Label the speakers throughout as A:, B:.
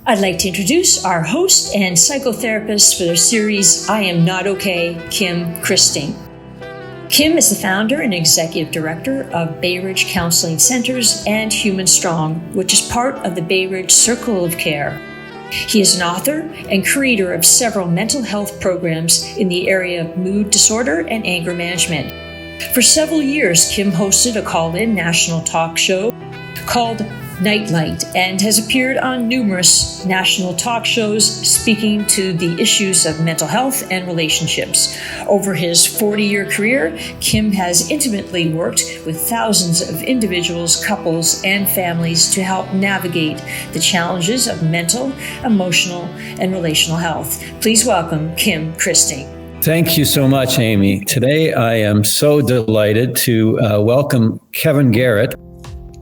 A: I'd like to introduce our host and psychotherapist for their series, I Am Not Okay, Kim Christink. Kim is the founder and executive director of Bay Ridge Counseling Centers and Human Strong, which is part of the Bay Ridge Circle of Care. He is an author and creator of several mental health programs in the area of mood disorder and anger management. For several years, Kim hosted a call-in national talk show called Nightlight and has appeared on numerous national talk shows speaking to the issues of mental health and relationships. Over his 40-year career, Kim has intimately worked with thousands of individuals, couples, and families to help navigate the challenges of mental, emotional, and relational health. Please welcome Kim Christink.
B: Thank you so much, Amy. Today, I am so delighted to welcome Kevin Garrett.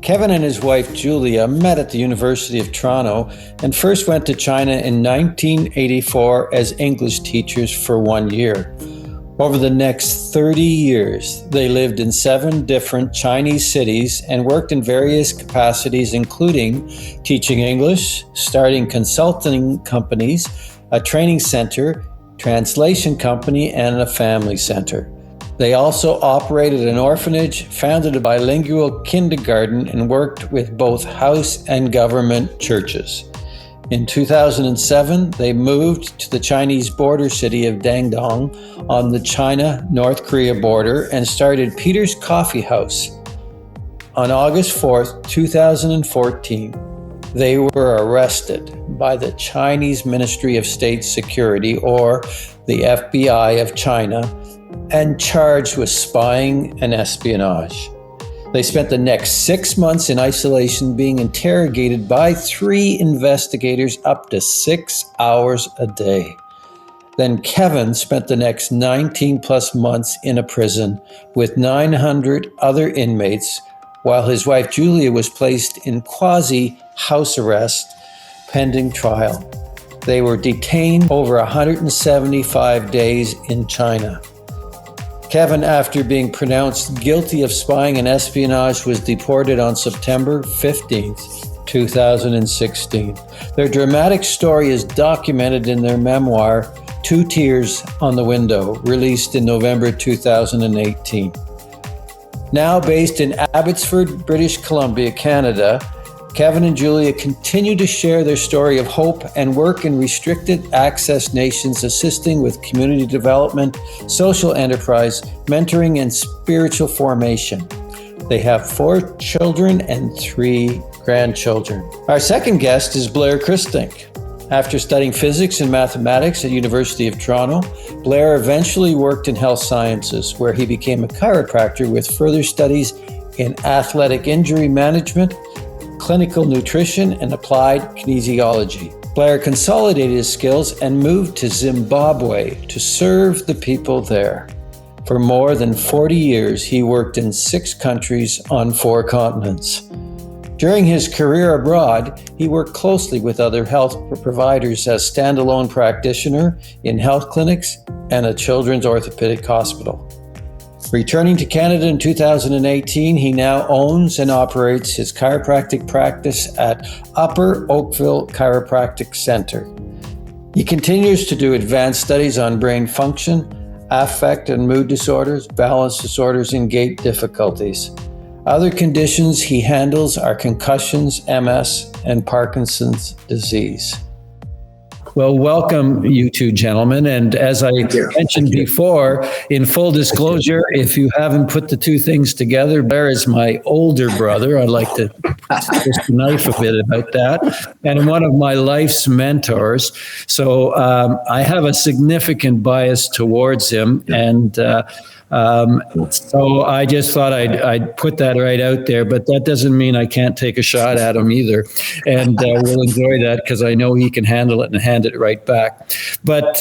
B: Kevin and his wife, Julia, met at the University of Toronto and first went to China in 1984 as English teachers for 1 year. Over the next 30 years, they lived in 7 different Chinese cities and worked in various capacities, including teaching English, starting consulting companies, a training center, translation company, and a family center. They also operated an orphanage, founded a bilingual kindergarten, and worked with both house and government churches. In 2007, they moved to the Chinese border city of Dandong on the China-North Korea border and started Peter's Coffee House. On August 4th, 2014, they were arrested by the Chinese Ministry of State Security, or the FBI of China, and charged with spying and espionage. They spent the next 6 months in isolation being interrogated by 3 investigators up to 6 hours a day. Then Kevin spent the next 19 plus months in a prison with 900 other inmates, while his wife Julia was placed in quasi-house arrest pending trial. They were detained over 175 days in China. Kevin, after being pronounced guilty of spying and espionage, was deported on September 15th, 2016. Their dramatic story is documented in their memoir, 2 Tears on the Window, released in November 2018. Now based in Abbotsford, British Columbia, Canada, Kevin and Julia continue to share their story of hope and work in restricted access nations, assisting with community development, social enterprise, mentoring, and spiritual formation. They have 4 children and 3 grandchildren. Our second guest is Blair Christink. After studying physics and mathematics at University of Toronto, Blair eventually worked in health sciences, where he became a chiropractor with further studies in athletic injury management, clinical nutrition, and applied kinesiology. Blair consolidated his skills and moved to Zimbabwe to serve the people there. For more than 40 years, he worked in 6 countries on 4 continents. During his career abroad, he worked closely with other health providers as standalone practitioner in health clinics and a children's orthopedic hospital. Returning to Canada in 2018, he now owns and operates his chiropractic practice at Upper Oakville Chiropractic Center. He continues to do advanced studies on brain function, affect and mood disorders, balance disorders, and gait difficulties. Other conditions he handles are concussions, MS, and Parkinson's disease. Well, welcome, you 2 gentlemen. And as I mentioned before, in full disclosure, if you haven't put the 2 things together, Blair is my older brother. I'd like to twist the knife a bit about that. And one of my life's mentors. So I have a significant bias towards him. And so I just thought I'd put that right out there, but that doesn't mean I can't take a shot at him either. And we'll enjoy that because I know he can handle it and hand it right back. But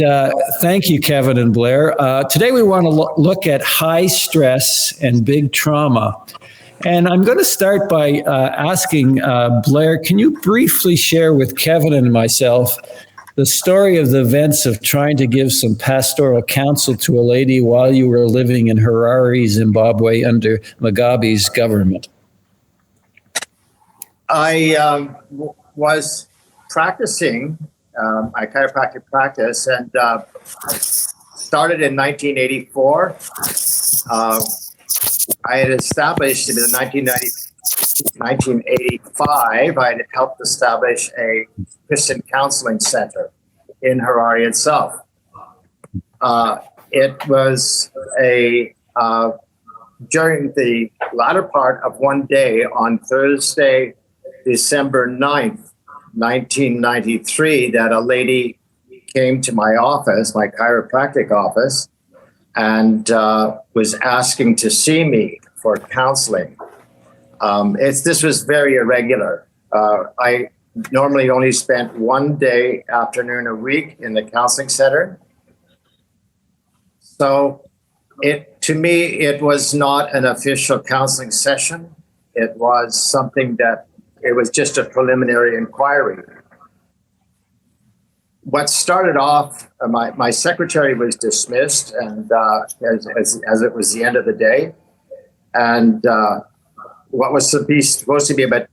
B: thank you, Kevin and Blair. Today we want to look at high stress and big trauma. And I'm going to start by asking Blair, can you briefly share with Kevin and myself the story of the events of trying to give some pastoral counsel to a lady while you were living in Harare, Zimbabwe, under Mugabe's government?
C: I was practicing my chiropractic practice, and started in 1984. I had established in 1985, I had helped establish a Christian counseling center in Harare itself. It was during the latter part of one day on Thursday, December 9th, 1993, that a lady came to my office, my chiropractic office, and was asking to see me for counseling. This was very irregular. I normally only spent one day afternoon a week in the counseling center. So to me, it was not an official counseling session. It was something that it was just a preliminary inquiry. What started off, my secretary was dismissed, and as it was the end of the day, and what was supposed to be about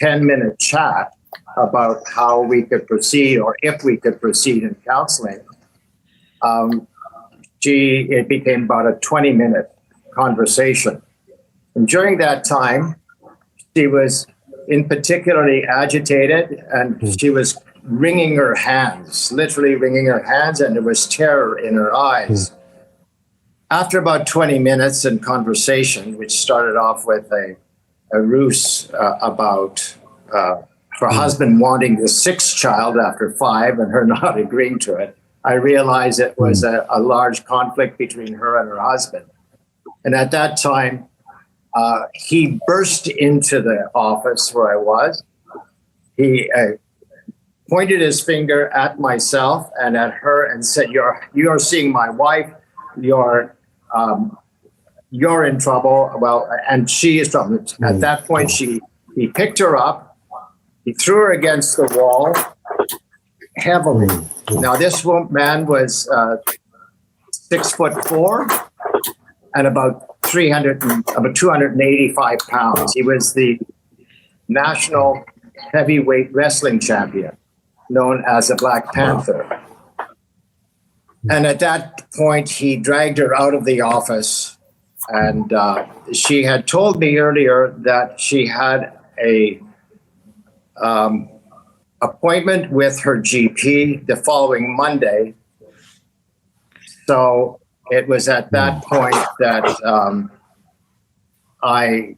C: 10-minute chat about how we could proceed or if we could proceed in counseling, it became about a 20-minute conversation. And during that time, she was particularly agitated, and she was wringing her hands, literally wringing her hands, and there was terror in her eyes. After about 20 minutes in conversation, which started off with a ruse about her husband wanting the sixth child after 5 and her not agreeing to it, I realized it was a large conflict between her and her husband. And at that time, he burst into the office where I was. He pointed his finger at myself and at her and said, "You're seeing my wife. You're in trouble." Well, and she is trouble. At that point, he picked her up. He threw her against the wall heavily. Now, this man was 6'4" and about 285 pounds. He was the national heavyweight wrestling champion, known as the Black Panther. And at that point, he dragged her out of the office, and she had told me earlier that she had a appointment with her GP the following Monday. So it was at that point that I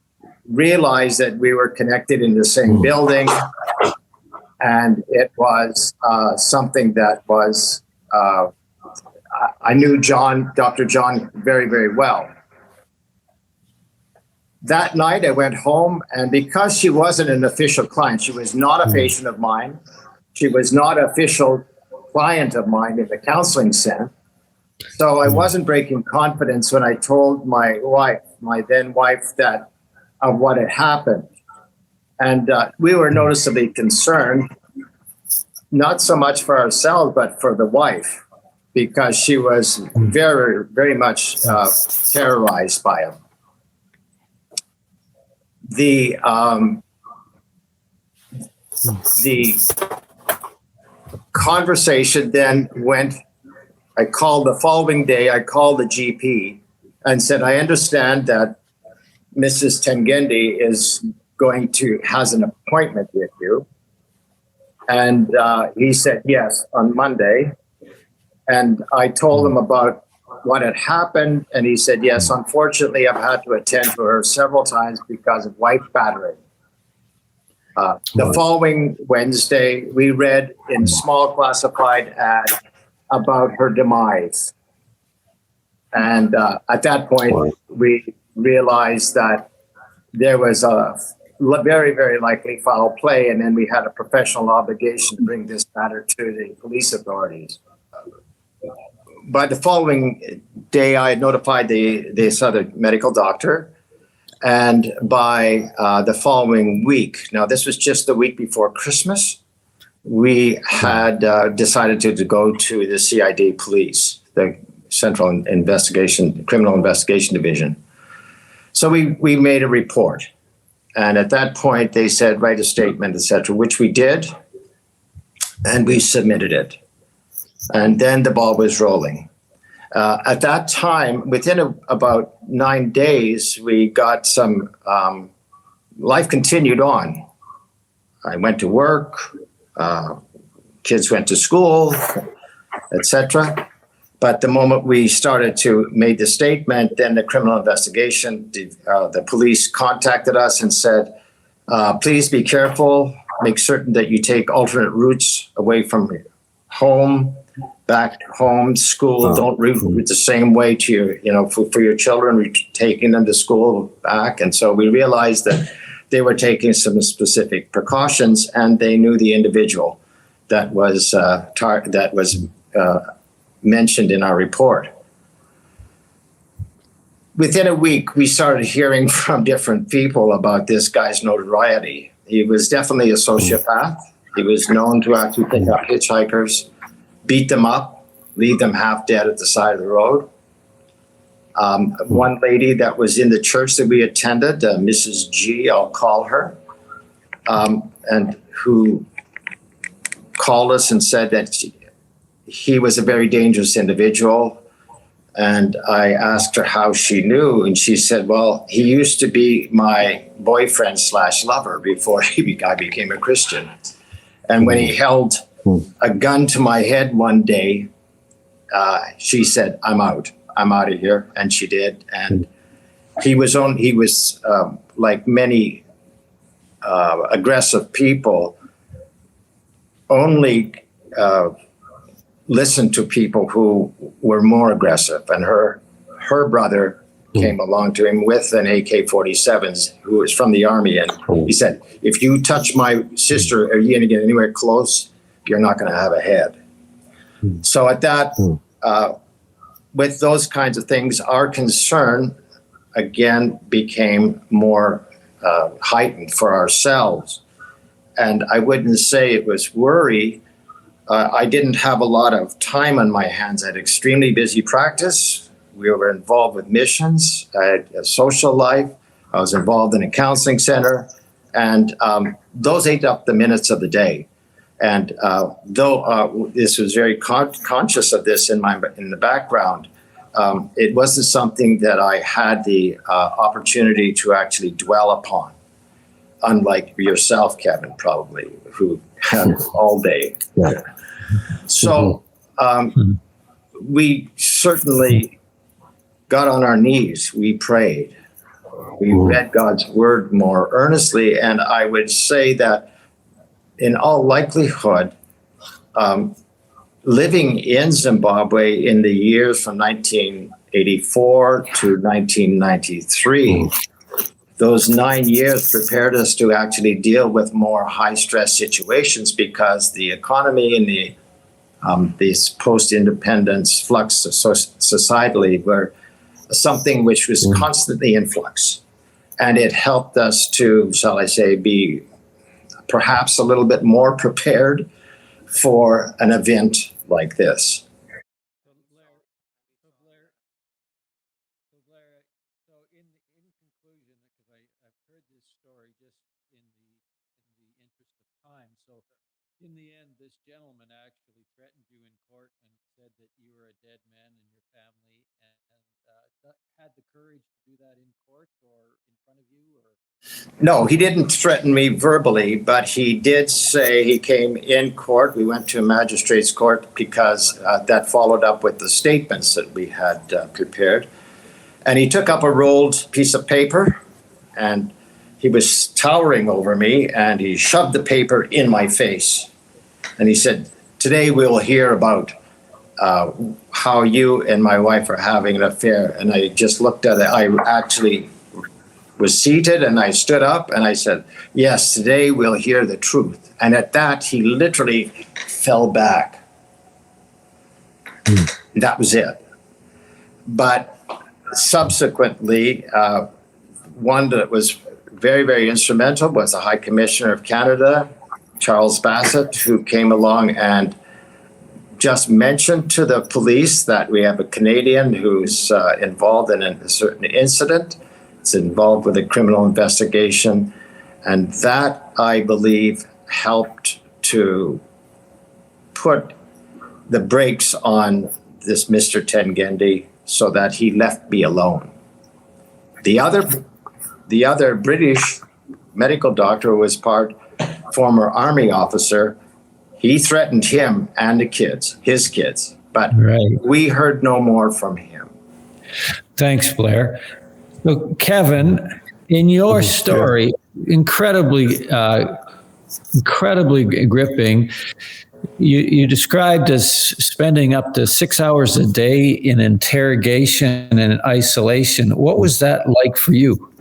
C: realized that we were connected in the same building, and it was something that was, I knew Dr. John very, very well. That night I went home, and because she wasn't an official client, she was not a patient of mine, she was not an official client of mine in the counseling center. So I wasn't breaking confidence when I told my then wife, that of what had happened. And we were noticeably concerned, not so much for ourselves, but for the wife, because she was very, very much terrorized by him. The conversation then went. I called the following day. I called the GP and said, "I understand that Mrs. Tengendi has an appointment with you." And he said, "Yes, on Monday." And I told him about what had happened, and he said, "Yes, unfortunately, I've had to attend to her several times because of wife battery." The following Wednesday, we read in small classified ad about her demise. And at that point, we realized that there was a very, very likely foul play, and then we had a professional obligation to bring this matter to the police authorities. By the following day, I had notified this other medical doctor, and by the following week, now this was just the week before Christmas, we had decided to go to the CID police, the Central Criminal Investigation Division. So we made a report. And at that point, they said, write a statement, etc., which we did. and we submitted it. And then the ball was rolling. At that time, within about 9 days, we got some, life continued on. I went to work, kids went to school, etc. But the moment we started to make the statement, then the criminal investigation, the police contacted us and said, please be careful, make certain that you take alternate routes away from home, back home, school. Don't route the same way to your, for your children, taking them to school back. And so we realized that they were taking some specific precautions, and they knew the individual that was mentioned in our report. Within a week, we started hearing from different people about this guy's notoriety. He was definitely a sociopath. He was known to actually pick up hitchhikers, beat them up, leave them half dead at the side of the road. One lady that was in the church that we attended, Mrs. G, I'll call her, and who called us and said that he was a very dangerous individual. And I asked her how she knew, and she said, well, he used to be my boyfriend / lover before I became a Christian. And when he held a gun to my head one day, she said, I'm out of here. And she did. And he was like many aggressive people, only listened to people who were more aggressive. And her brother came along to him with an AK-47, who was from the army. And he said, if you touch my sister or you're going to get anywhere close, you're not going to have a head. So at that, with those kinds of things, our concern again became more heightened for ourselves. And I wouldn't say it was worry. I didn't have a lot of time on my hands. I had extremely busy practice. We were involved with missions. I had a social life. I was involved in a counseling center. And those ate up the minutes of the day. And though this was very conscious of this in the background, it wasn't something that I had the opportunity to actually dwell upon, unlike yourself, Kevin, probably, who had all day.
D: Yeah.
C: So we certainly got on our knees. We prayed. We read God's word more earnestly. And I would say that in all likelihood, living in Zimbabwe in the years from 1984 to 1993, those 9 years prepared us to actually deal with more high-stress situations, because the economy and this post-independence flux societally were something which was constantly in flux. And it helped us to, shall I say, be perhaps a little bit more prepared for an event like this.
B: In the end, this gentleman actually threatened you in court and said that you were a dead man in your family, and had the courage to do that in court or in front of you? Or?
C: No, he didn't threaten me verbally, but he did say, he came in court. We went to a magistrate's court because that followed up with the statements that we had prepared. And he took up a rolled piece of paper, and he was towering over me, and he shoved the paper in my face. And he said, today we'll hear about how you and my wife are having an affair. And I just looked at it. I actually was seated, and I stood up and I said, yes, today we'll hear the truth. And at that, he literally fell back. That was it. But subsequently, one that was very, very instrumental was the High Commissioner of Canada, Charles Bassett, who came along and just mentioned to the police that we have a Canadian who's involved in a certain incident. It's involved with a criminal investigation. And that, I believe, helped to put the brakes on this Mr. Tengendi so that he left me alone. The other British medical doctor who was former army officer, he threatened him and his kids, but we heard no more from him.
B: Thanks, Blair. So, Kevin, in your story, incredibly gripping, you described as spending up to 6 hours a day in interrogation and isolation. What was that like for you?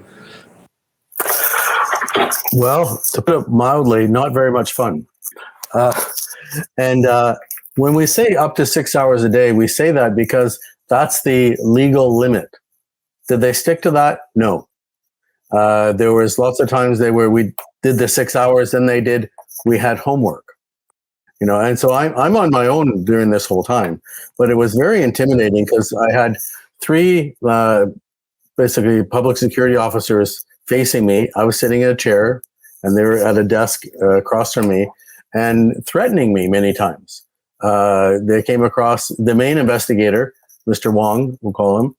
D: Well, to put it mildly, not very much fun. And when we say up to 6 hours a day, we say that because that's the legal limit. Did they stick to that? No. There was lots of times where we did the 6 hours, and we had homework, and so I'm on my own during this whole time, but it was very intimidating because I had three basically public security officers facing me. I was sitting in a chair and they were at a desk across from me and threatening me many times. They came across the main investigator, Mr. Wong, we'll call him.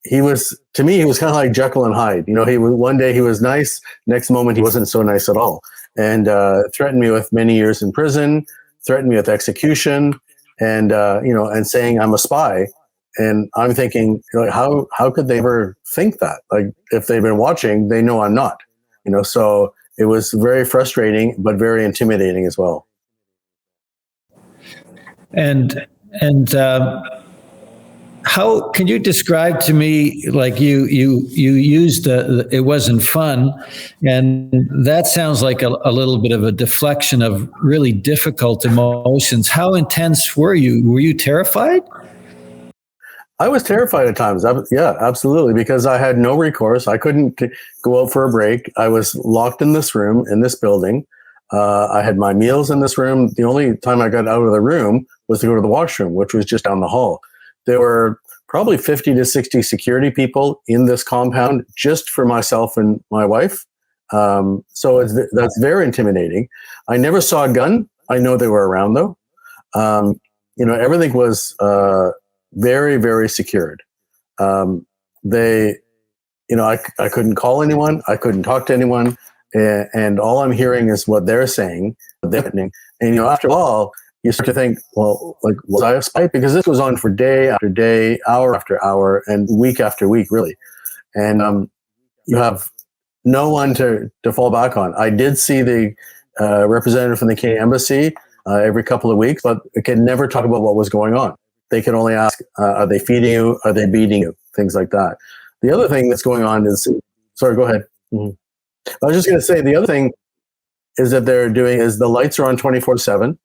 D: He was kind of like Jekyll and Hyde. One day he was nice, next moment he wasn't so nice at all, and threatened me with many years in prison, threatened me with execution, and and saying I'm a spy. And I'm thinking, how could they ever think that? Like, if they've been watching, they know I'm not. So it was very frustrating, but very intimidating as well.
B: And how can you describe to me, like you used it wasn't fun, and that sounds like a little bit of a deflection of really difficult emotions. How intense were you? Were you terrified?
D: I was terrified at times. Yeah, absolutely, because I had no recourse. I couldn't go out for a break. I was locked in this room, in this building. I had my meals in this room. The only time I got out of the room was to go to the washroom, which was just down the hall. There were probably 50 to 60 security people in this compound just for myself and my wife. So that's very intimidating. I never saw a gun. I know they were around, though. Everything was very, very secured. I couldn't call anyone. I couldn't talk to anyone. And all I'm hearing is what they're saying. And, after all, you start to think, well, like, was I a spy? Because this was on for day after day, hour after hour, and week after week, really. And you have no one to fall back on. I did see the representative from the Canadian Embassy every couple of weeks, but I could never talk about what was going on. They could only ask, are they feeding you? Are they beating you? Things like that. The other thing that's going on is, sorry, go ahead. Mm-hmm. I was just going to say, the other thing is that they're doing is the lights are on 24/7.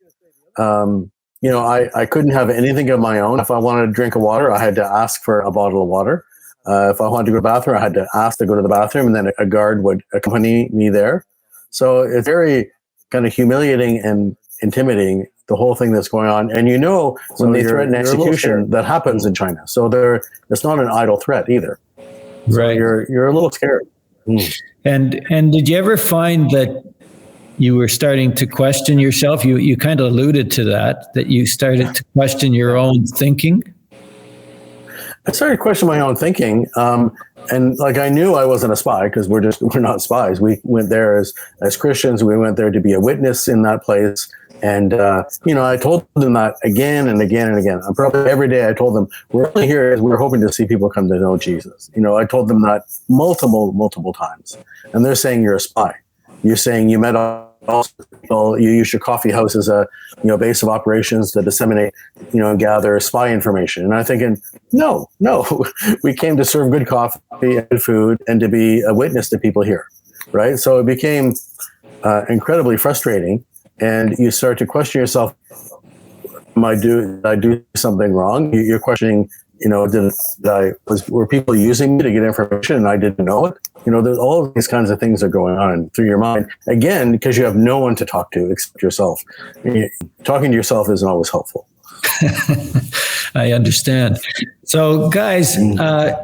D: I couldn't have anything of my own. If I wanted to drink water, I had to ask for a bottle of water. If I wanted to go to the bathroom, I had to ask to go to the bathroom, and then a guard would accompany me there. So it's very kind of humiliating and intimidating, the whole thing that's going on. And when they threaten execution, that happens in China. So it's not an idle threat either. So
B: right.
D: You're a little scared. Mm.
B: And did you ever find that you were starting to question yourself? You kind of alluded to that you started to question your own thinking?
D: I started questioning my own thinking. And I knew I wasn't a spy, because we're not spies. We went there as Christians. We went there to be a witness in that place. And, I told them that again and again and again. Probably every day I told them, we're only here because we're hoping to see people come to know Jesus. I told them that multiple times. And they're saying you're a spy. You're saying you met all people. You use your coffee house as a base of operations to disseminate, and gather spy information. And I'm thinking, no, we came to serve good coffee and good food and to be a witness to people here, right? So it became incredibly frustrating. And you start to question yourself, did I do something wrong? You're questioning, were people using me to get information and I didn't know it? There's all of these kinds of things are going on through your mind. Again, because you have no one to talk to except yourself. Talking to yourself isn't always helpful.
B: I understand. So, guys,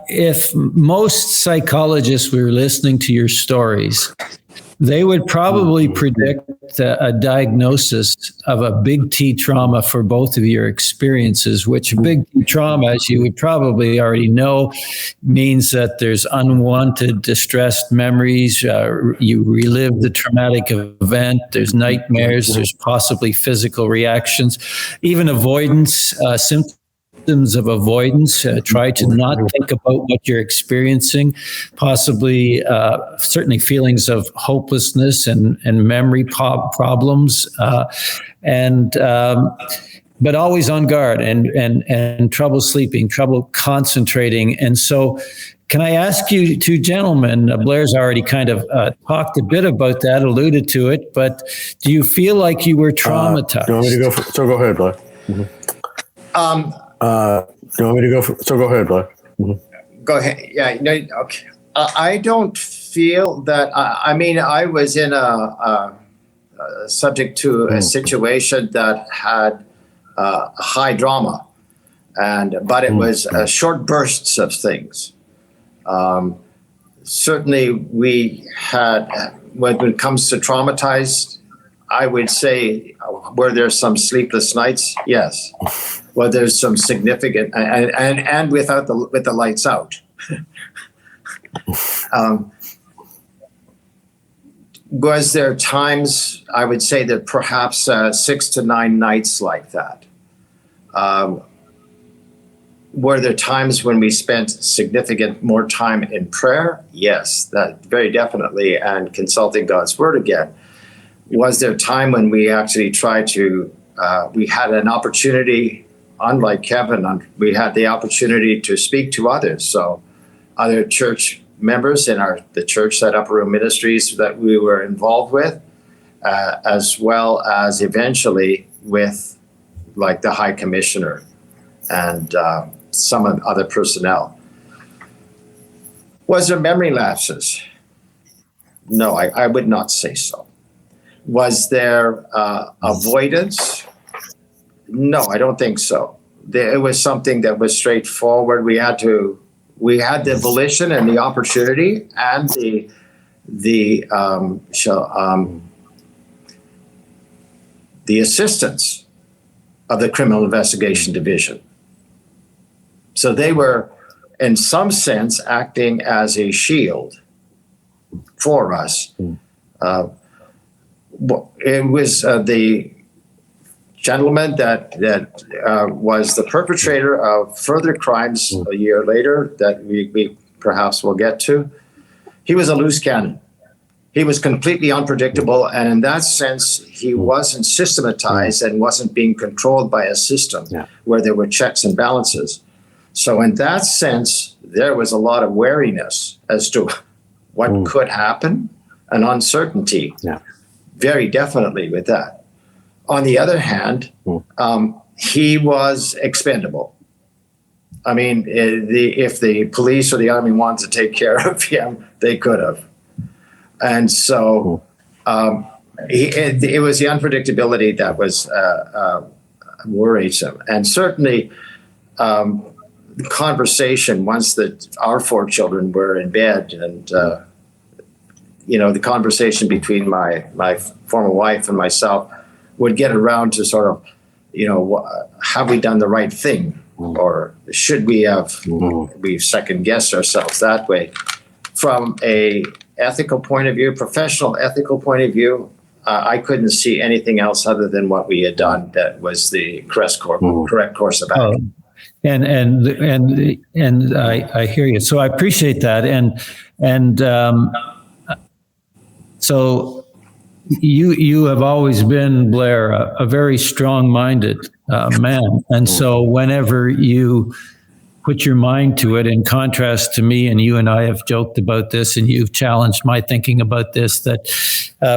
B: if most psychologists were listening to your stories, they would probably predict a diagnosis of a big T trauma for both of your experiences, which big T trauma, as you would probably already know, means that there's unwanted, distressed memories. You relive the traumatic event. There's nightmares. There's possibly physical reactions, even avoidance symptoms of avoidance. Try to not think about what you're experiencing, possibly certainly feelings of hopelessness and memory problems, but always on guard and trouble sleeping, trouble concentrating. And so can I ask you two gentlemen, Blair's already kind of talked a bit about that, alluded to it, but do you feel like you were traumatized?
D: Do you want me to go? So go ahead, Blair. Do you want me to go? So go ahead, Blair.
C: Go ahead. Yeah. No, okay. I don't feel that. I mean, I was in subject to a situation that had high drama, but it was short bursts of things. Certainly, we had when it comes to traumatized, I would say, were there some sleepless nights? Yes. Well, there's some significant, and with the lights out. Was there times, I would say that perhaps 6 to 9 nights like that? Were there times when we spent significant more time in prayer? Yes, that very definitely, and consulting God's word again. Was there time when we actually tried to, we had an opportunity, unlike Kevin, we had the opportunity to speak to others. So other church members in the church that Upper Room Ministries that we were involved with, as well as eventually with like the High Commissioner and some of other personnel. Was there memory lapses? No, I would not say so. Was there avoidance? No, I don't think so. It was something that was straightforward. We had the volition and the opportunity and the assistance of the Criminal Investigation Division. So they were, in some sense, acting as a shield for us. It was the gentleman that was the perpetrator of further crimes a year later that we perhaps will get to. He was a loose cannon. He was completely unpredictable, and in that sense, he wasn't systematized and wasn't being controlled by a system where there were checks and balances. So in that sense, there was a lot of wariness as to what could happen and uncertainty. Very definitely with that. On the other hand, he was expendable. I mean, if the police or the army wanted to take care of him, they could have. And so it was the unpredictability that was worrisome. And certainly the conversation, once our 4 children were in bed and, the conversation between my former wife and myself would get around to sort of, have we done the right thing? Or should we have, we've second guessed ourselves that way. From a ethical point of view, professional ethical point of view, I couldn't see anything else other than what we had done that was the correct course of action.
B: And I hear you. So I appreciate that. And so you have always been, Blair, a very strong-minded man. And so whenever you put your mind to it, in contrast to me, and you and I have joked about this, and you've challenged my thinking about this, that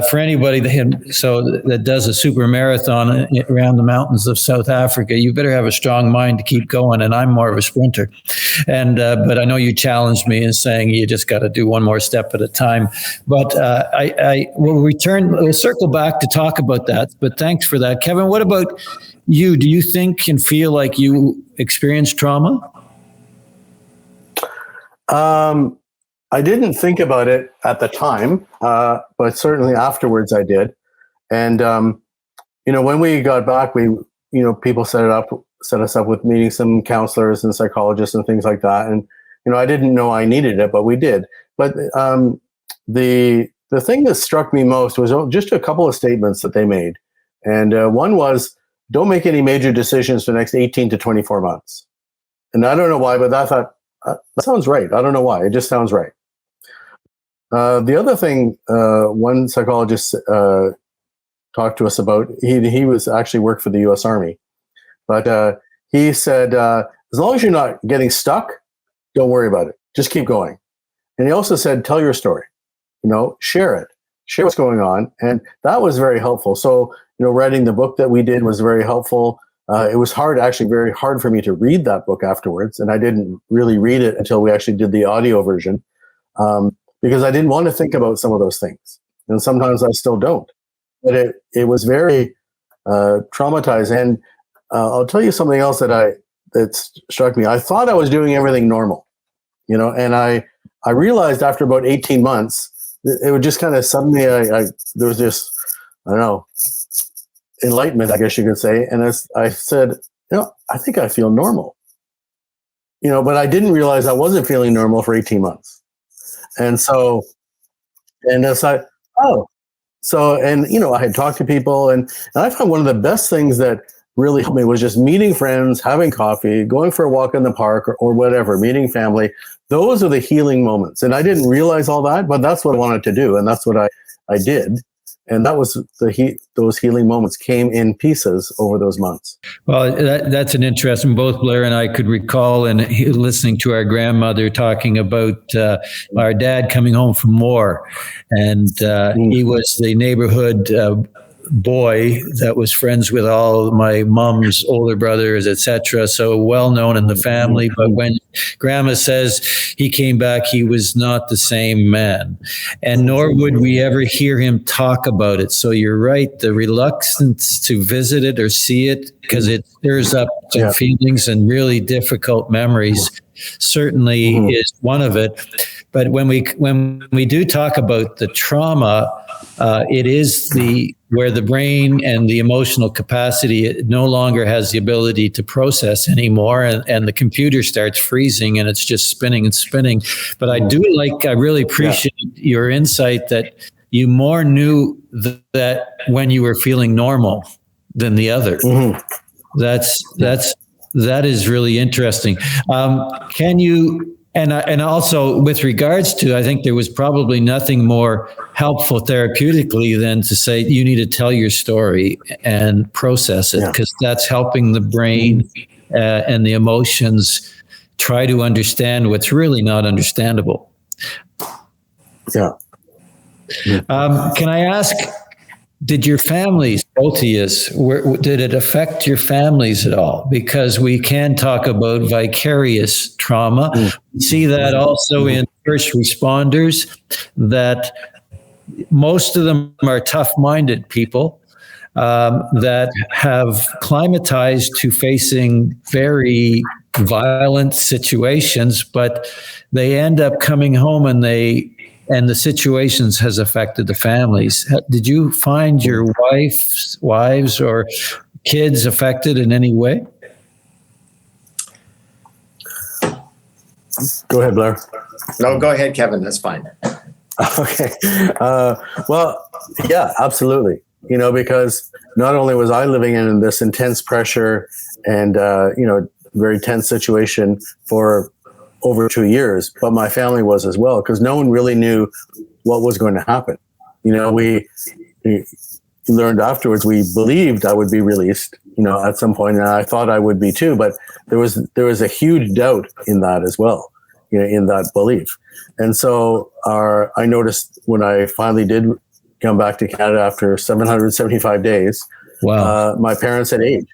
B: for anybody that does a super marathon around the mountains of South Africa, you better have a strong mind to keep going. And I'm more of a sprinter. And but I know you challenged me in saying you just got to do one more step at a time. But I will we'll circle back to talk about that. But thanks for that. Kevin, what about you? Do you think and feel like you experienced trauma?
D: I didn't think about it at the time, but certainly afterwards I did. And, when we got back, people set us up with meeting some counselors and psychologists and things like that. And, I didn't know I needed it, but we did. But the thing that struck me most was just a couple of statements that they made. And one was, don't make any major decisions for the next 18 to 24 months. And I don't know why, but I thought, that sounds right. I don't know why. It just sounds right. The other thing, one psychologist talked to us about, he was actually worked for the U.S. Army. But he said, as long as you're not getting stuck, don't worry about it. Just keep going. And he also said, tell your story. Share it. Share what's going on. And that was very helpful. So, writing the book that we did was very helpful. It was very hard for me to read that book afterwards. And I didn't really read it until we actually did the audio version because I didn't want to think about some of those things. And sometimes I still don't. But it was very traumatizing. And I'll tell you something else that struck me. I thought I was doing everything normal, and I realized after about 18 months, it would just kind of suddenly, there was this, I don't know, enlightenment, I guess you could say. And I said, I think I feel normal, but I didn't realize I wasn't feeling normal for 18 months. And so, and it's like, I had talked to people and I found one of the best things that really helped me was just meeting friends, having coffee, going for a walk in the park or whatever, meeting family. Those are the healing moments. And I didn't realize all that, but that's what I wanted to do. And that's what I did. And that was those healing moments came in pieces over those months.
B: Well, that's an interesting. Both Blair and I could recall and listening to our grandmother talking about our dad coming home from war, and he was the neighborhood boy that was friends with all my mom's older brothers, etc. So well known in the family. But when Grandma says he came back, he was not the same man, and nor would we ever hear him talk about it. So you're right, the reluctance to visit it or see it because it stirs up feelings and really difficult memories certainly is one of it. But when we do talk about the trauma, it is where the brain and the emotional capacity it no longer has the ability to process anymore, and the computer starts freezing and it's just spinning and spinning. But I really appreciate your insight that you more knew that when you were feeling normal than the other. That is really interesting. Can you? And also with regards to, I think there was probably nothing more helpful therapeutically than to say you need to tell your story and process it, because that's helping the brain and the emotions try to understand what's really not understandable.
D: Yeah.
B: Can I ask, did your families, both of you, did it affect your families at all? Because we can talk about vicarious trauma. We see that also in first responders, that most of them are tough-minded people that have climatized to facing very violent situations, but they end up coming home and the situations has affected the families. Did you find your wives or kids affected in any way?
D: Go ahead, Blair.
C: No, go ahead, Kevin. That's fine.
D: Okay. Well, yeah, absolutely. Because not only was I living in this intense pressure and, very tense situation for over 2 years, but my family was as well, because no one really knew what was going to happen. We learned afterwards, we believed I would be released, at some point, and I thought I would be too, but there was a huge doubt in that as well, in that belief. And so I noticed when I finally did come back to Canada after 775 days, wow. My parents had aged.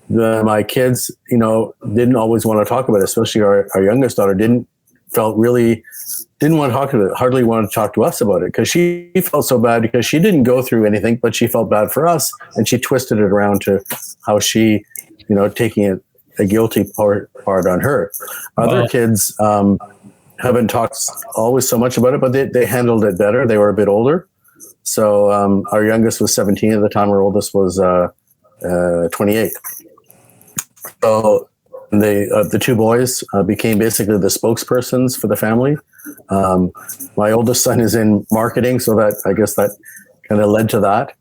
D: My kids, didn't always want to talk about it, especially our youngest daughter didn't want to talk about it, hardly want to talk to us about it, because she felt so bad because she didn't go through anything, but she felt bad for us, and she twisted it around to how she, taking it a guilty part on her. Other kids, haven't talked always so much about it, but they handled it better. They were a bit older. So our youngest was 17 at the time. Our oldest was 28. So the two boys became basically the spokespersons for the family. My oldest son is in marketing, so that I guess that kind of led to that,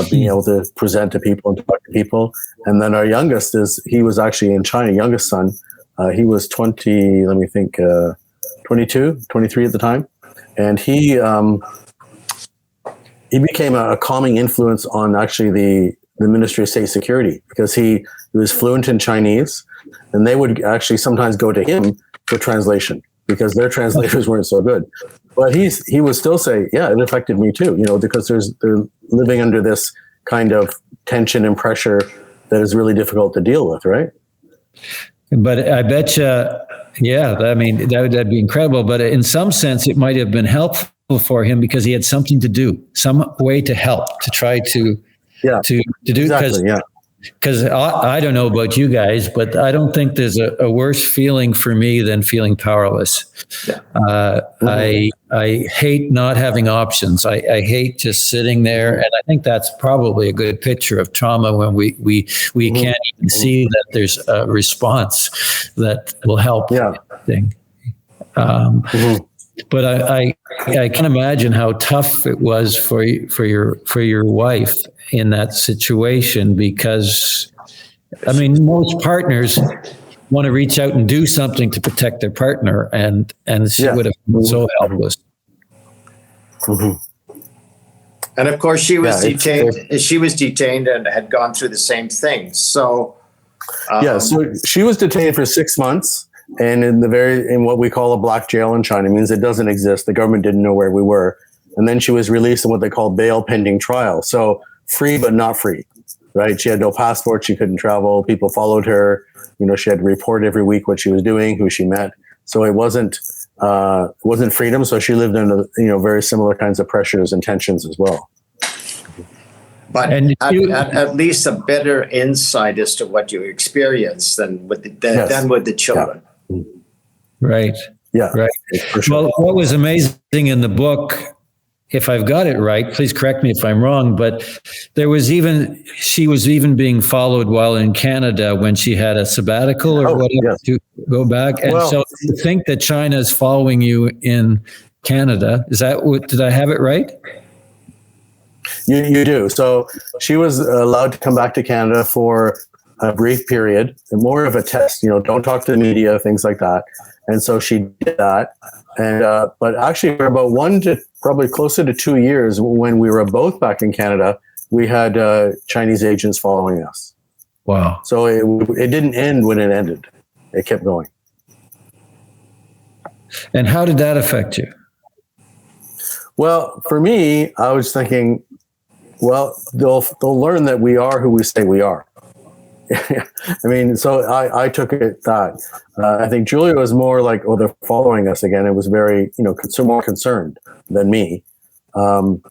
D: being able to present to people and talk to people. And then our youngest he was actually in China, youngest son. He was 22, 23 at the time. And he became a calming influence on actually the Ministry of State Security, because he was fluent in Chinese, and they would actually sometimes go to him for translation because their translators weren't so good. But he would still say, yeah, it affected me too, because they're living under this kind of tension and pressure that is really difficult to deal with, right?
B: But I bet you, that'd be incredible. But in some sense, it might have been helpful for him because he had something to do, some way to help, to try to do.
D: Exactly,
B: because I don't know about you guys, but I don't think there's a worse feeling for me than feeling powerless. Yeah. I hate not having options. I hate just sitting there, and I think that's probably a good picture of trauma when we can't even see that there's a response that will help.
D: Yeah.
B: But I can imagine how tough it was for your wife in that situation, because most partners want to reach out and do something to protect their partner, and she would have been so helpless.
C: And of course, she was detained. She was detained and had gone through the same thing. So
D: so she was detained for 6 months. And in what we call a black jail in China, means it doesn't exist. The government didn't know where we were. And then she was released on what they call bail pending trial. So free, but not free, right? She had no passport. She couldn't travel. People followed her. She had to report every week what she was doing, who she met. So it wasn't freedom. So she lived under, very similar kinds of pressures and tensions as well.
C: But at least a better insight as to what you experienced than with the children.
D: Yeah.
B: Right.
D: Yeah.
B: Right.
D: For sure.
B: Well, what was amazing in the book, if I've got it right, please correct me if I'm wrong, but she was even being followed while in Canada when she had a sabbatical or whatever to go back. And so to think that China is following you in Canada, did I have it right?
D: You do. So she was allowed to come back to Canada for a brief period, and more of a test, don't talk to the media, things like that. And so she did that. And, but actually for about 1 to probably closer to 2 years, when we were both back in Canada, we had Chinese agents following us.
B: Wow.
D: So it didn't end when it ended. It kept going.
B: And how did that affect you?
D: Well, for me, I was thinking, they'll learn that we are who we say we are. So I took it that. I think Julia was more like, they're following us again. It was very, more concerned than me. And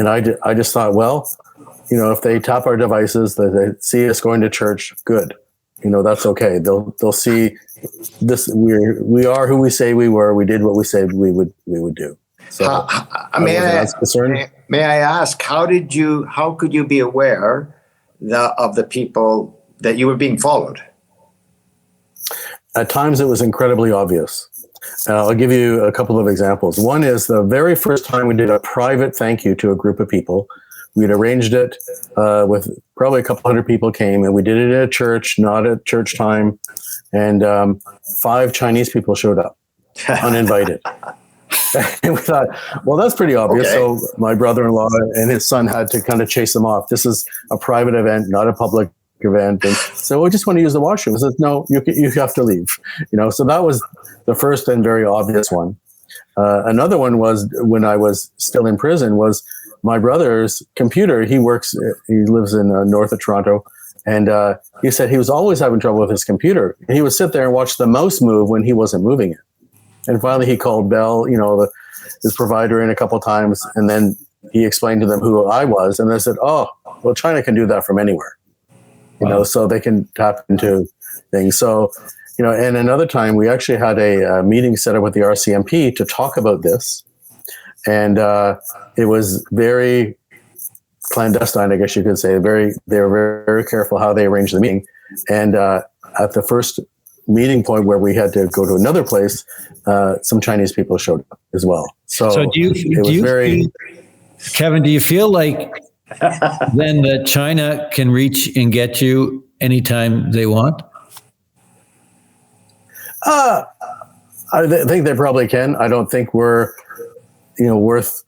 D: I just thought, if they tap our devices, they see us going to church, good. That's okay. They'll see this. We are who we say we were. We did what we said we would do. So
C: may I ask, how could you be aware of the people that you were being followed?
D: At times it was incredibly obvious. I'll give you a couple of examples. One is the very first time we did a private thank you to a group of people. We'd arranged it with probably a couple hundred people came, and we did it at a church, not at church time. And 5 Chinese people showed up, uninvited. And we thought, that's pretty obvious. Okay. So my brother-in-law and his son had to kind of chase them off. This is a private event, not a public event. And so we just want to use the washroom. I said, no, you have to leave. So that was the first and very obvious one. Another one was when I was still in prison was my brother's computer. He lives in north of Toronto. And he said he was always having trouble with his computer. And he would sit there and watch the mouse move when he wasn't moving it. And finally he called Bell, his provider in a couple of times. And then he explained to them who I was. And they said, China can do that from anywhere, so they can tap into things. So, and another time we actually had a meeting set up with the RCMP to talk about this. And it was very clandestine, I guess you could say. They were very careful how they arranged the meeting. And at the first meeting point where we had to go to another place, some Chinese people showed up as well. So
B: Kevin, do you feel like then that China can reach and get you anytime they want?
D: I think they probably can. I don't think we're, worth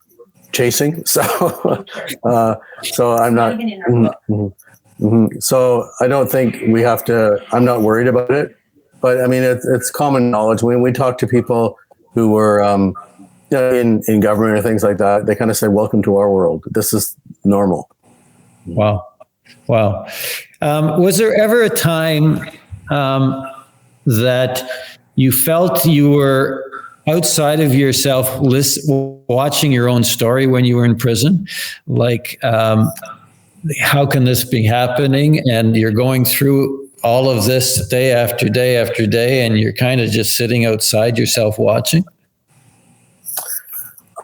D: chasing. So, so I'm not. So I don't think we have to. I'm not worried about it. But I mean, it's common knowledge when we talk to people who were in government or things like that. They kind of say, "Welcome to our world. This is normal."
B: Wow. Was there ever a time that you felt you were outside of yourself, watching your own story when you were in prison? Like, how can this be happening? And you're going through all of this day after day after day, and you're kind of just sitting outside yourself watching?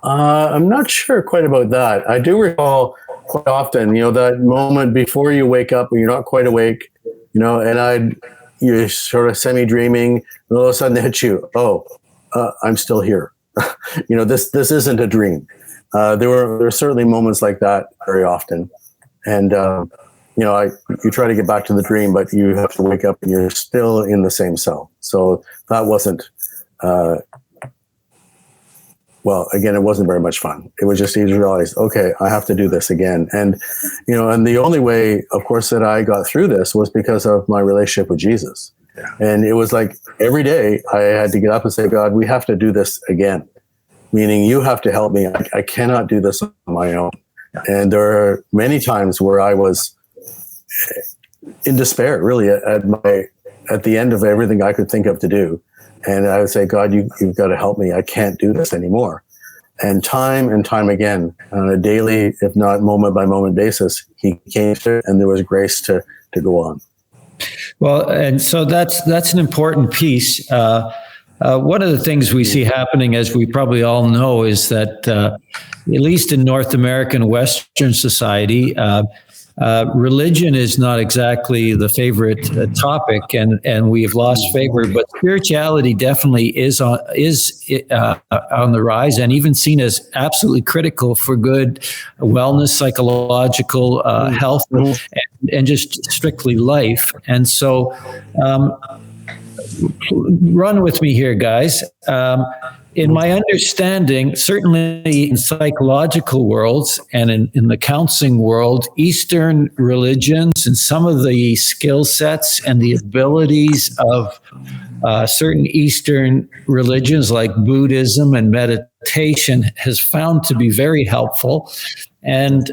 D: I'm not sure quite about that. I do recall quite often, that moment before you wake up when you're not quite awake, and you're sort of semi-dreaming, and all of a sudden it hits you. Oh, I'm still here. This isn't a dream. There were certainly moments like that very often. And, you try to get back to the dream, but you have to wake up and you're still in the same cell. So that wasn't, again, it wasn't very much fun. It was just you realize, okay, I have to do this again. And, and the only way, of course, that I got through this was because of my relationship with Jesus. Yeah. And it was like every day I had to get up and say, God, we have to do this again. Meaning you have to help me. I cannot do this on my own. Yeah. And there are many times where I was in despair, really, at the end of everything I could think of to do. And I would say, God, you've got to help me. I can't do this anymore. And time again, on a daily, if not moment by moment basis, he came through, and there was grace to go on.
B: Well, and so that's an important piece. One of the things we see happening, as we probably all know, is that at least in North American Western society, religion is not exactly the favorite topic, and we've lost favor. But spirituality definitely is on the rise, and even seen as absolutely critical for good wellness, psychological health, and just strictly life. And so, run with me here, guys. In my understanding, certainly in psychological worlds and in the counseling world, Eastern religions and some of the skill sets and the abilities of certain Eastern religions like Buddhism and meditation has found to be very helpful. And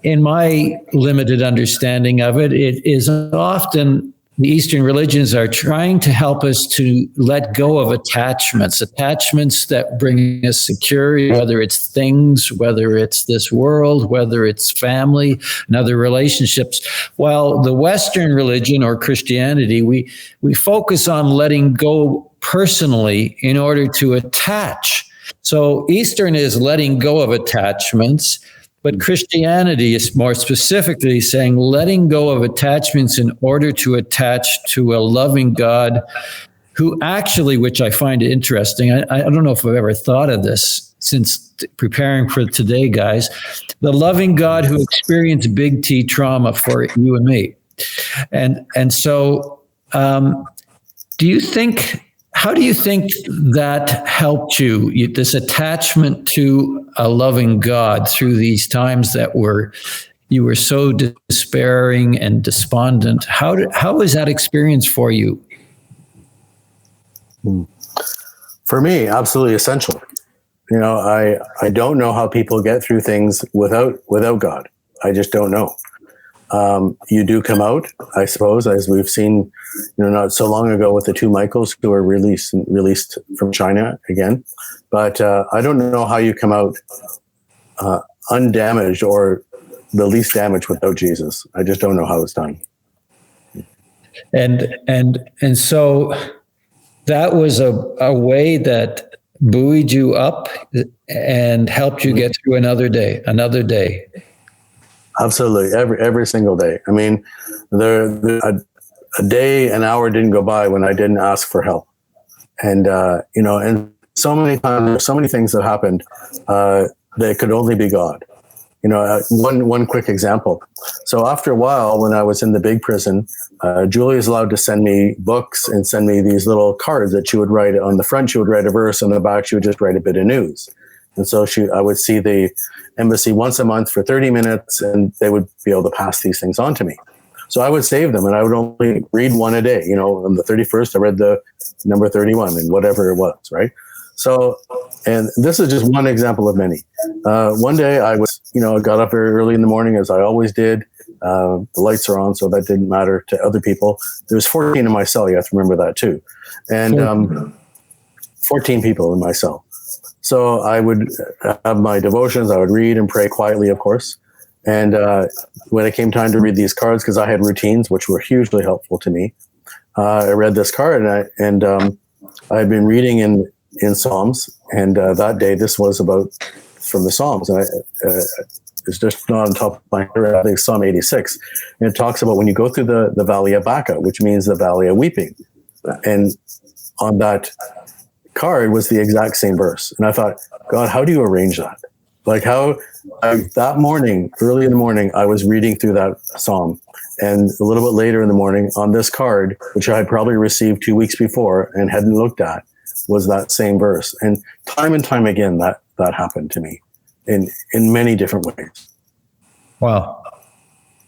B: in my limited understanding of it, it is often the Eastern religions are trying to help us to let go of attachments that bring us security, whether it's things, whether it's this world, whether it's family and other relationships. While the Western religion or Christianity, we focus on letting go personally in order to attach. So Eastern is letting go of attachments, but Christianity is more specifically saying letting go of attachments in order to attach to a loving God who actually, which I find interesting, I don't know if I've ever thought of this since preparing for today, guys, the loving God who experienced big T trauma for you and me. And so how do you think that helped you, this attachment to a loving God through these times that you were so despairing and despondent? How was that experience for you?
D: For me, absolutely essential. I don't know how people get through things without God. I just don't know. You do come out, I suppose, as we've seen, not so long ago with the two Michaels who were released from China again. But I don't know how you come out undamaged or the least damaged without Jesus. I just don't know how it's done.
B: And so that was a way that buoyed you up and helped you get through another day.
D: Absolutely, every single day. I mean, a day, an hour didn't go by when I didn't ask for help, and and so many times, so many things that happened that could only be God. One quick example. So after a while, when I was in the big prison, Julie is allowed to send me books and send me these little cards that she would write. On the front, she would write a verse. On the back, she would just write a bit of news. And so I would see the embassy once a month for 30 minutes, and they would be able to pass these things on to me. So I would save them, and I would only read one a day. On the 31st, I read the number 31 and whatever it was, right? So, and this is just one example of many. One day I was, I got up very early in the morning, as I always did. The lights are on, so that didn't matter to other people. There's 14 in my cell. You have to remember that too. And 14 people in my cell. So I would have my devotions. I would read and pray quietly, of course. And when it came time to read these cards, because I had routines, which were hugely helpful to me, I read this card, and I had been reading in Psalms, and that day this was from the Psalms, and it's just not on top of my head. I think Psalm 86, and it talks about when you go through the valley of Baca, which means the valley of weeping, and on that card was the exact same verse. And I thought, God, how do you arrange that? Like that morning, early in the morning, I was reading through that Psalm, and a little bit later in the morning, on this card, which I had probably received 2 weeks before and hadn't looked at, was that same verse. And time again, that happened to me in many different ways.
B: Wow.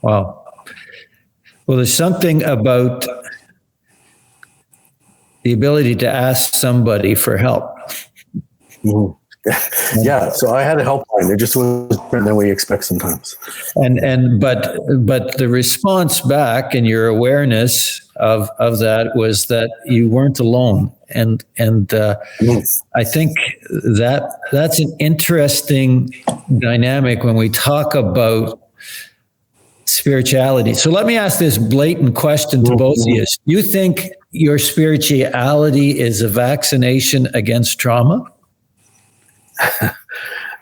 B: Well, there's something about the ability to ask somebody for help.
D: Mm-hmm. Yeah, so I had a helpline. It just was different than we expect sometimes. But the response back and your awareness of that was that you weren't alone, and I think that's an interesting dynamic when we talk about spirituality. So let me ask this blatant question to both of you: you think your spirituality is a vaccination against trauma?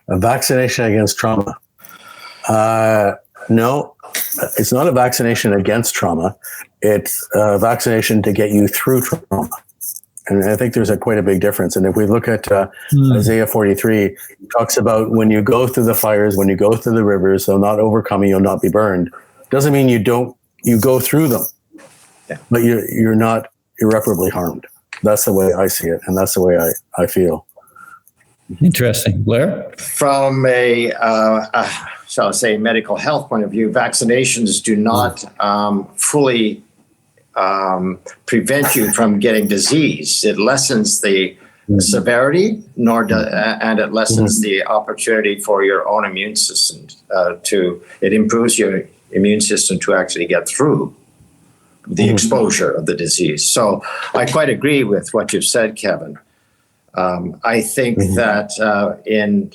D: A vaccination against trauma? No, it's not a vaccination against trauma. It's a vaccination to get you through trauma. And I think there's quite a big difference. And if we look at Isaiah 43, it talks about when you go through the fires, when you go through the rivers, they'll not overcome you, you'll not be burned. Doesn't mean you go through them, but you're not irreparably harmed. That's the way I see it. And that's the way I feel.
B: Interesting. Blair?
C: From a, shall I say, medical health point of view, vaccinations do not fully prevent you from getting disease. It lessens the severity, and it lessens the opportunity for your own immune system it improves your immune system to actually get through the exposure of the disease. So I quite agree with what you've said, Kevin. I think that in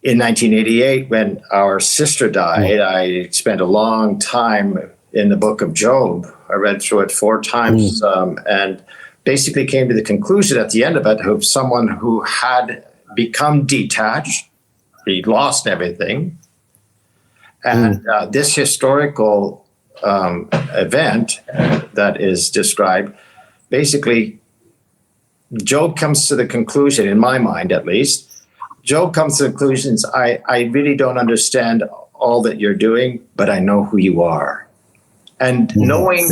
C: 1988, when our sister died, I spent a long time in the book of Job. I read through it 4 times and basically came to the conclusion at the end of it of someone who had become detached. He lost everything. And this historical event that is described, basically, Job comes to the conclusion, in my mind at least, Job comes to the conclusions, I really don't understand all that you're doing, but I know who you are. And knowing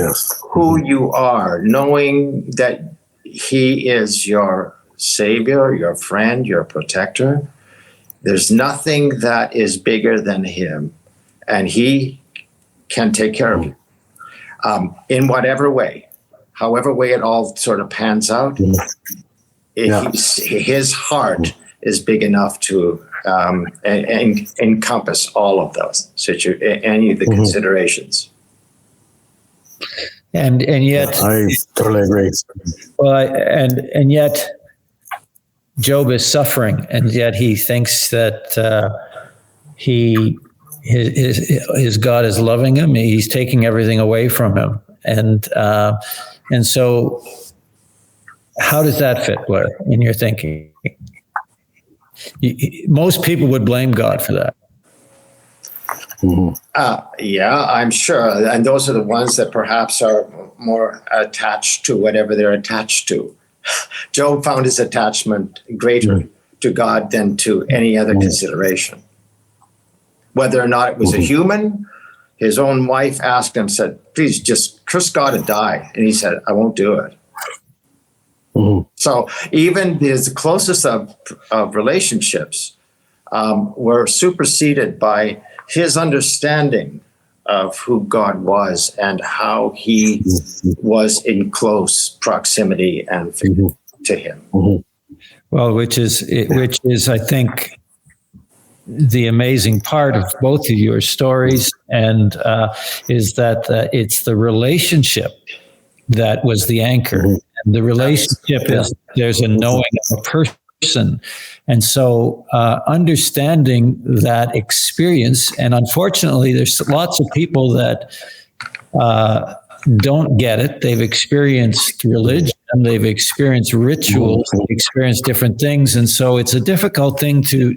C: who you are, knowing that he is your savior, your friend, your protector, there's nothing that is bigger than him, and he can take care of you in whatever way. However way it all sort of pans out, his heart is big enough to encompass all of those, any of the considerations.
B: And yet,
D: I totally agree.
B: Well, and yet, Job is suffering, and yet he thinks that he his God is loving him. He's taking everything away from him. And so how does that fit, Blair, in your thinking? Most people would blame God for that.
C: Yeah, I'm sure. And those are the ones that perhaps are more attached to whatever they're attached to. Job found his attachment greater to God than to any other consideration. Whether or not it was a human, his own wife asked him, said, please just curse God and die. And he said, I won't do it. So even his closest of relationships were superseded by his understanding of who God was and how he was in close proximity and to him.
B: Well, which is, I think, the amazing part of both of your stories, and is that it's the relationship that was the anchor. And the relationship is there's a knowing of a person. And so understanding that experience, and unfortunately, there's lots of people that don't get it. They've experienced religion, they've experienced rituals, they've experienced different things, and so it's a difficult thing to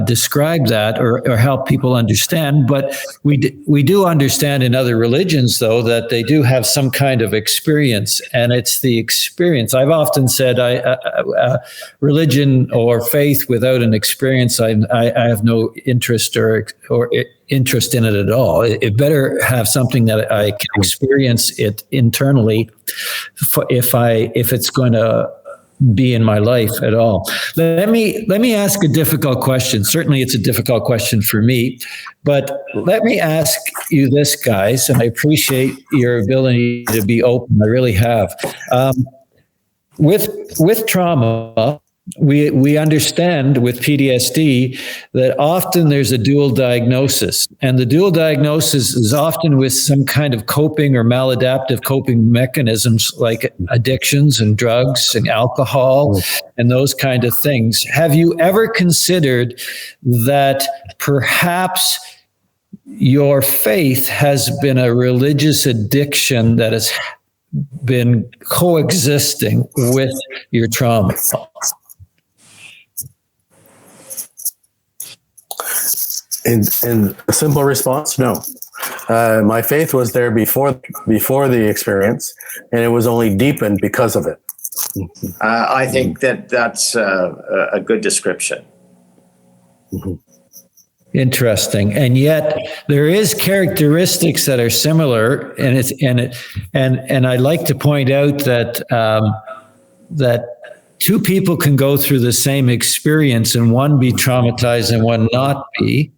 B: describe that or help people understand. But we do understand in other religions, though, that they do have some kind of experience, and it's the experience. I've often said, religion or faith without an experience, I have no interest or interest in it at all. It better have something that I can experience it internally if it's going to be in my life at all. Let me ask a difficult question. Certainly it's a difficult question for me, but let me ask you this, guys, and I appreciate your ability to be open. I really have. With trauma, we understand with PTSD that often there's a dual diagnosis, and the dual diagnosis is often with some kind of coping or maladaptive coping mechanisms like addictions and drugs and alcohol and those kind of things. Have you ever considered that perhaps your faith has been a religious addiction that has been coexisting with your trauma?
D: In a simple response, no. My faith was there before the experience, and it was only deepened because of it.
C: I think that's a good description.
B: Interesting, and yet there is characteristics that are similar, and I like to point out that that two people can go through the same experience and one be traumatized and one not be.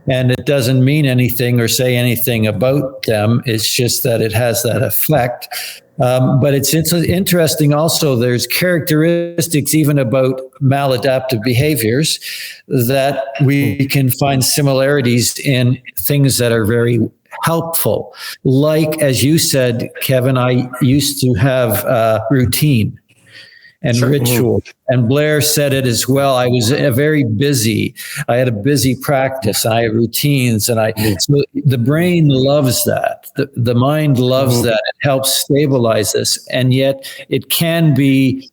B: And it doesn't mean anything or say anything about them. It's just that it has that effect. But it's interesting also, there's characteristics even about maladaptive behaviors that we can find similarities in things that are very helpful. Like, as you said, Kevin, I used to have routine and ritual. And Blair said it as well. I was very busy. I had a busy practice. I had routines, so the brain loves that. The mind loves that. It helps stabilize this, and yet it can be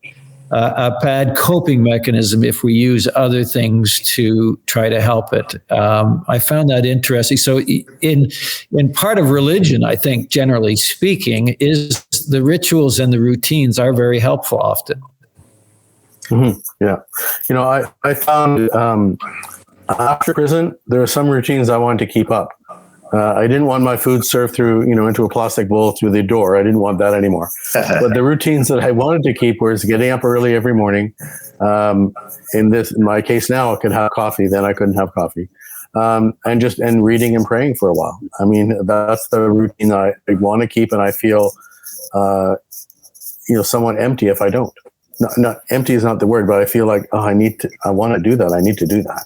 B: a bad coping mechanism if we use other things to try to help it. I found that interesting. So in part of religion, I think, generally speaking, is the rituals and the routines are very helpful often.
D: Yeah. I found after prison, there were some routines I wanted to keep up. I didn't want my food served through, into a plastic bowl through the door. I didn't want that anymore. But the routines that I wanted to keep was getting up early every morning. In my case now, I could have coffee. Then I couldn't have coffee. And reading and praying for a while. I mean, that's the routine I want to keep. And I feel, somewhat empty if I don't. Not empty is not the word, but I feel like, I want to do that. I need to do that.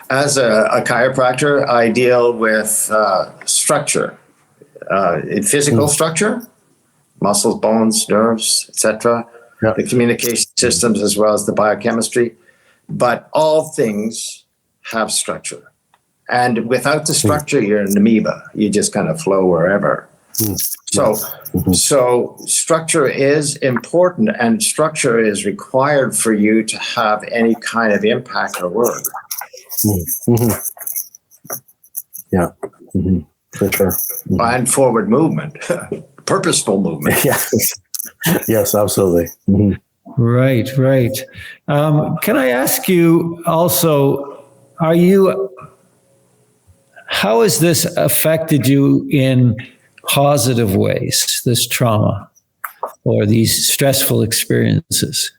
C: As a chiropractor, I deal with structure, physical structure, muscles, bones, nerves, etc., the communication systems, as well as the biochemistry. But all things have structure. And without the structure, you're an amoeba. You just kind of flow wherever. So structure is important, and structure is required for you to have any kind of impact or work.
D: Yeah, for sure.
C: And forward movement, purposeful movement.
D: Yes, absolutely.
B: Right. Can I ask you also, how has this affected you in positive ways, this trauma or these stressful experiences?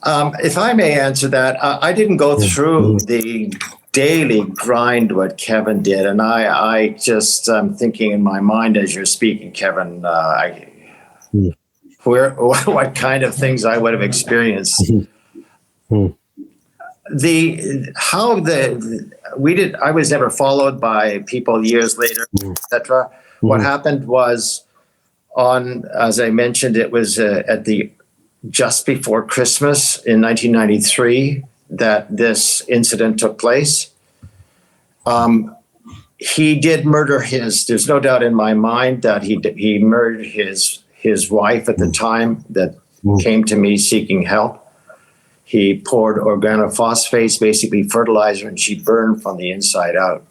C: If I may answer that, I didn't go through the daily grind what Kevin did, and I just thinking in my mind as you're speaking, Kevin, what kind of things I would have experienced. I was never followed by people years later, etc. What happened was as I mentioned, it was just before Christmas in 1993 that this incident took place. He did murder there's no doubt in my mind that he murdered his wife at the time that came to me seeking help. He poured organophosphates, basically fertilizer, and she burned from the inside out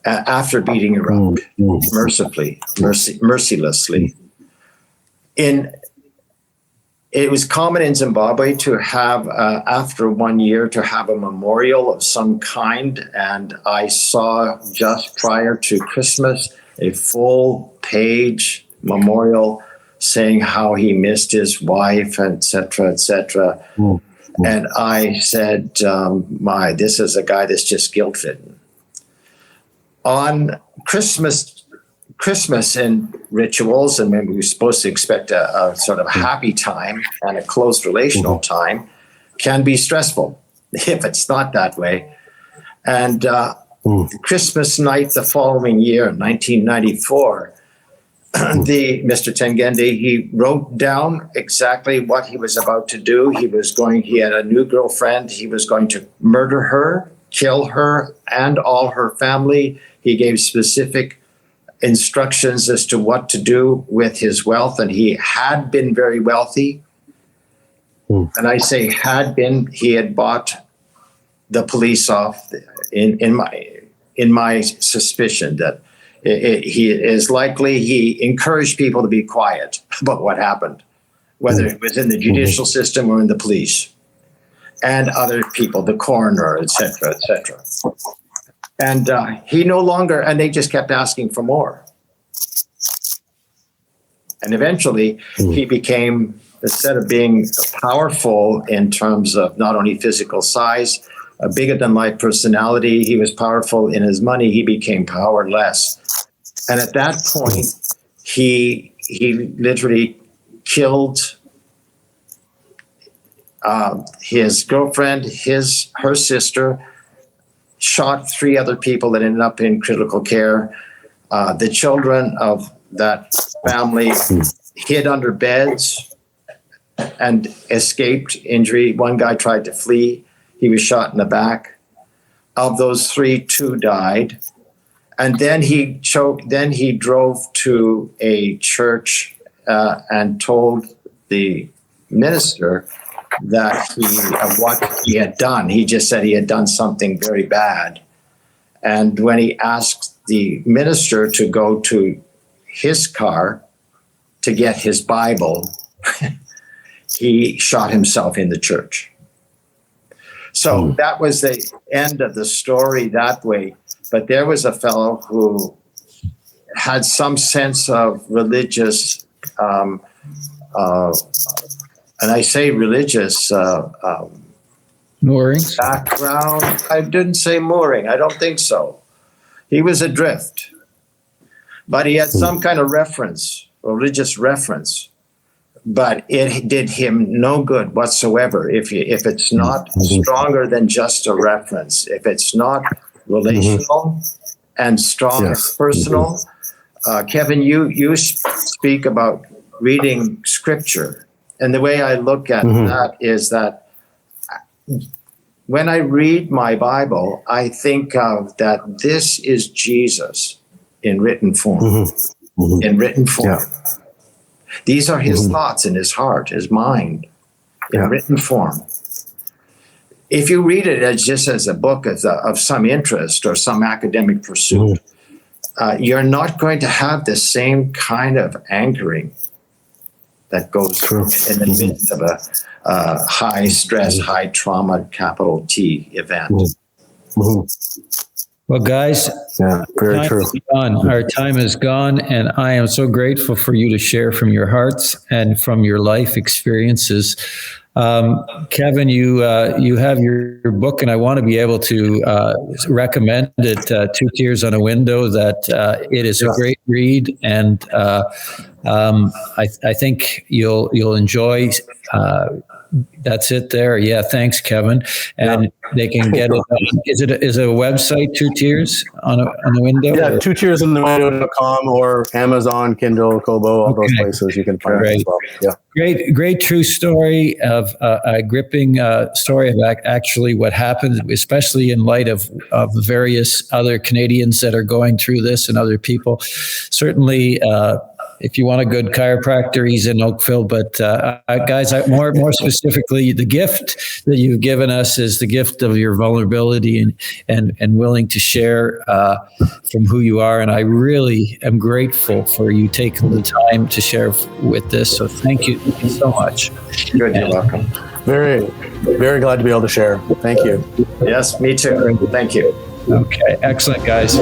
C: after beating her up mercilessly. It was common in Zimbabwe to have, after 1 year, to have a memorial of some kind. And I saw just prior to Christmas a full-page memorial saying how he missed his wife, et cetera, et cetera. And I said, this is a guy that's just guilt-ridden. On Christmas and rituals, and maybe we're supposed to expect a sort of happy time and a close relational time, can be stressful if it's not that way. And Christmas night the following year, 1994, Mr. Tengendi, he wrote down exactly what he was about to do. He had a new girlfriend. He was going to murder her, kill her, and all her family. He gave specific instructions as to what to do with his wealth, and he had been very wealthy. And I say had been, he had bought the police off in my suspicion that he encouraged people to be quiet about what happened, whether it was in the judicial system or in the police, and other people, the coroner, et cetera, et cetera. And and they just kept asking for more. And eventually he became, instead of being powerful in terms of not only physical size, a bigger than life personality, he was powerful in his money, he became powerless. And at that point, he literally killed his girlfriend, her sister, shot 3 other people that ended up in critical care. The children of that family hid under beds and escaped injury. One guy tried to flee. He was shot in the back. Of those 3, 2 died. And then he drove to a church and told the minister what he had done. He just said he had done something very bad. And when he asked the minister to go to his car to get his Bible, he shot himself in the church. So that was the end of the story that way. But there was a fellow who had some sense of religious, and I say religious
B: Moorings?
C: background. I didn't say mooring. I don't think so. He was adrift. But he had some kind of reference, religious reference. But it did him no good whatsoever if it's not stronger than just a reference. If it's not relational and strong and personal. Kevin, you speak about reading scripture. And the way I look at that is that when I read my Bible, I think of that this is Jesus in written form.
D: Mm-hmm. Mm-hmm.
C: In written form.
D: Yeah.
C: These are his thoughts in his heart, his mind, in written form. If you read it as just as a book of some interest or some academic pursuit, you're not going to have the same kind of anchoring that goes in the midst of a high stress, high trauma, capital T event.
B: Well, guys,
D: very true.
B: Our time is gone, and I am so grateful for you to share from your hearts and from your life experiences. Kevin, you have your book, and I want to be able to recommend it. 2 Tears on a Window. That it is a great read, and I think you'll enjoy. That's it there. Yeah, thanks, Kevin. And they can get it. Is it a website, 2 Tears on a Window?
D: Yeah, 2tearsonthewindow.com or Amazon, Kindle, Kobo, all those places you can find it as well. Yeah.
B: Great true story of a gripping story of actually what happened, especially in light of various other Canadians that are going through this and other people. Certainly, if you want a good chiropractor, he's in Oakville. But guys, more specifically, the gift that you've given us is the gift of your vulnerability and willing to share from who you are. And I really am grateful for you taking the time to share with this. So thank you so much.
C: Good, you're welcome.
D: Very, very glad to be able to share. Thank you.
C: Yes, me too. Thank you.
B: Okay, excellent, guys.